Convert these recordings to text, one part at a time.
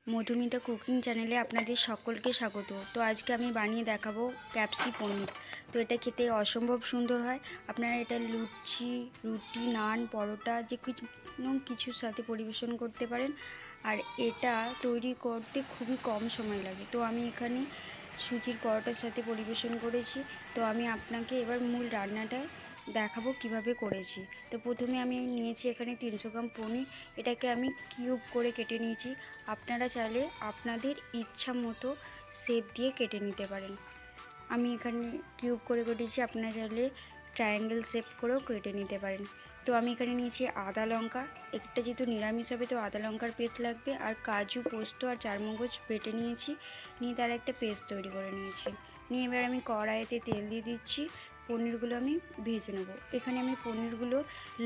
Madhumita cooking চ্যানেলে আপনাদের সকলকে স্বাগত। তো আজকে আমি বানিয়ে দেখাবো ক্যাপসি পনির। তো এটা খেতে অসম্ভব সুন্দর হয়। আপনারা এটা লুচি, রুটি, নান, পরোটা যে কিছুর সাথে পরিবেশন করতে পারেন। আর এটা তৈরি করতে খুবই কম সময় লাগে। তো আমি এখানে সুজির পরোটার সাথে পরিবেশন করেছি। তো আমি আপনাকে এবার মূল রান্নাটা দেখাবো কিভাবে করেছি। তো প্রথমে আমি নিয়েছি এখানে 300 গ্রাম পনির। এটাকে আমি কিউব করে কেটে নিয়েছি। আপনারা চাইলে আপনাদের ইচ্ছা মতো শেপ দিয়ে কেটে নিতে পারেন। আমি এখানে কিউব করে কেটেছি, আপনারা চাইলে ট্রায়াঙ্গেল শেপ করেও কেটে নিতে পারেন। তো আমি এখানে নিয়েছি আদা লঙ্কা, একটা যেহেতু নিরামিষ হবে তো আদা লঙ্কার পেস্ট লাগবে, আর কাজু, পোস্ত আর চারমগজ বেটে নিয়েছি, নিয়ে তার একটা পেস্ট তৈরি করে নিয়েছি। নিয়ে এবার আমি কড়াইতে তেল দিয়ে দিচ্ছি। পনিরগুলো আমি ভেজে নেব। এখানে আমি পনিরগুলো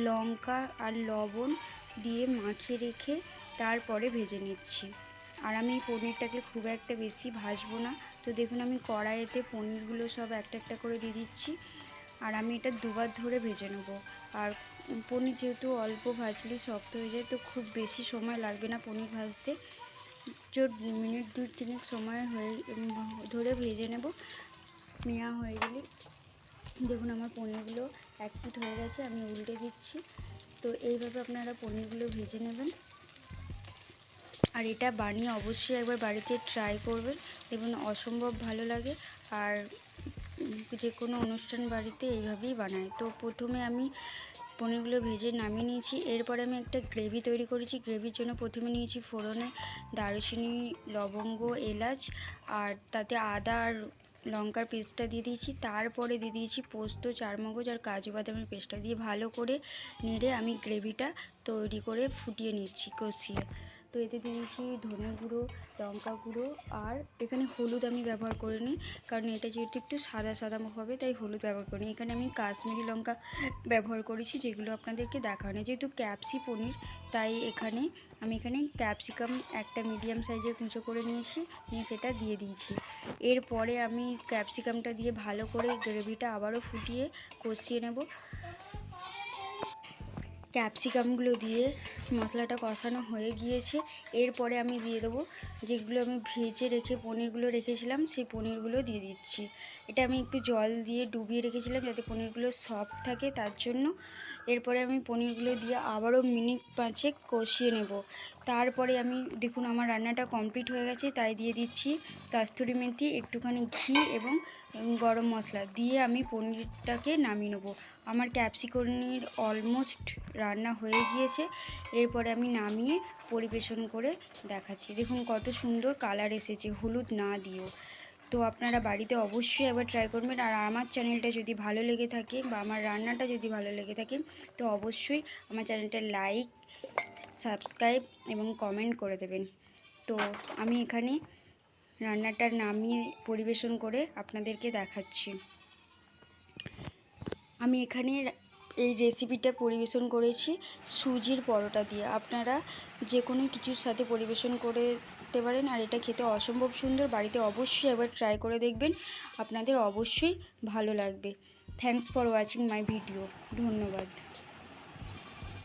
লঙ্কা আর লবণ দিয়ে মাখিয়ে রেখে তারপরে ভেজে নিচ্ছি। আর আমি পনিরটাকে খুব একটা বেশি ভাজবো না। তো দেখুন আমি কড়াইতে পনিরগুলো সব একটা একটা করে দিয়ে দিচ্ছি। আর আমি এটা দুবার ধরে ভেজে নেব। আর পনির যেহেতু অল্প ভাজলেই শক্ত হয়ে যায়, তো খুব বেশি সময় লাগবে না পনির ভাজতে। মিনিট 2-3 সময় ধরে ভেজে নেব। নেওয়া হয়ে গেলে দেখুন আমার পনিরগুলো এক পিঠ হয়ে গেছে, আমি উল্টে দিচ্ছি। তো এইভাবে আপনারা পনিরগুলো ভেজে নেবেন। আর এটা বানিয়ে অবশ্যই একবার বাড়িতে ট্রাই করবেন, দেখবেন অসম্ভব ভালো লাগে। আর যে কোনো অনুষ্ঠান বাড়িতে এইভাবেই বানায়। তো প্রথমে আমি পনিরগুলো ভেজে নামিয়ে নিয়েছি। এরপরে আমি একটা গ্রেভি তৈরি করেছি। গ্রেভির জন্য প্রথমে নিয়েছি ফোড়নে দারুচিনি, লবঙ্গ, এলাচ, আর তাতে আদা আর লঙ্কার পেস্টটা দিয়ে দিয়েছি। তারপরে দিয়ে দিয়েছি পোস্ত, চারমগজ আর কাজু বাদামের পেস্টটা দিয়ে ভালো করে নেড়ে আমি গ্রেভিটা তৈরি করে ফুটিয়ে নিচ্ছি, কষিয়ে। তো এতে দিয়েছি ধনে গুঁড়ো, লঙ্কা গুঁড়ো, আর এখানে হলুদ আমি ব্যবহার করিনি, কারণ এটা যেহেতু একটু সাদা সাদা হবে তাই হলুদ ব্যবহার করিনি। এখানে আমি কাশ্মীরি লঙ্কা ব্যবহার করেছি, যেগুলো আপনাদেরকে দেখানো। যেহেতু ক্যাপসি পনির তাই আমি এখানে ক্যাপসিকাম একটা মিডিয়াম সাইজের কুঁচো করে নিয়েছি, নিয়ে সেটা দিয়ে দিয়েছি। এরপরে আমি ক্যাপসিকামটা দিয়ে ভালো করে গ্রেভিটা আবারও ফুটিয়ে কষিয়ে নেব। ক্যাপসিকামগুলো দিয়ে মশলাটা কষানো হয়ে গিয়েছে। এরপরে আমি দিয়ে দেবো যেগুলো আমি ভেজে রেখে পনিরগুলো রেখেছিলাম, সেই পনিরগুলো দিয়ে দিচ্ছি। এটা আমি একটু জল দিয়ে ডুবিয়ে রেখেছিলাম যাতে পনিরগুলো সফট থাকে, তার জন্য। এরপরে আমি পনিরগুলো দিয়ে আবারও মিনিট 5 কষিয়ে নেব। তারপরে আমি দেখুন আমার রান্নাটা কমপ্লিট হয়ে গেছে, তাই দিয়ে দিচ্ছি কস্তুরি মেথি, একটুখানি ঘি এবং গরম মশলা দিয়ে আমি পনিরটাকে নামিয়ে নেব। আমার ক্যাপসিকামের অলমোস্ট রান্না হয়ে গিয়েছে। এরপরে আমি নামিয়ে পরিবেশন করে দেখাচ্ছি। দেখুন কত সুন্দর কালার এসেছে হলুদ না দিয়েও। তো আপনারা বাড়িতে অবশ্যই একবার ট্রাই করবেন। আর আমার চ্যানেলটা যদি ভালো লেগে থাকে বা আমার রান্নাটা যদি ভালো লেগে থাকে, তো অবশ্যই আমার চ্যানেলটা লাইক, সাবস্ক্রাইব এবং কমেন্ট করে দেবেন। তো আমি এখানে রান্নাটা নামিয়ে পরিবেশন করে আপনাদেরকে দেখাচ্ছি। আমি এখানে এই রেসিপিটা পরিবেশন করেছি সুজির পরোটা দিয়ে। আপনারা যে কোনো কিছুর সাথে পরিবেশন করতে পারেন। আর এটা খেতে অসম্ভব সুন্দর। বাড়িতে অবশ্যই একবার ট্রাই করে দেখবেন, আপনাদের অবশ্যই ভালো লাগবে। Thanks for watching my video. ধন্যবাদ।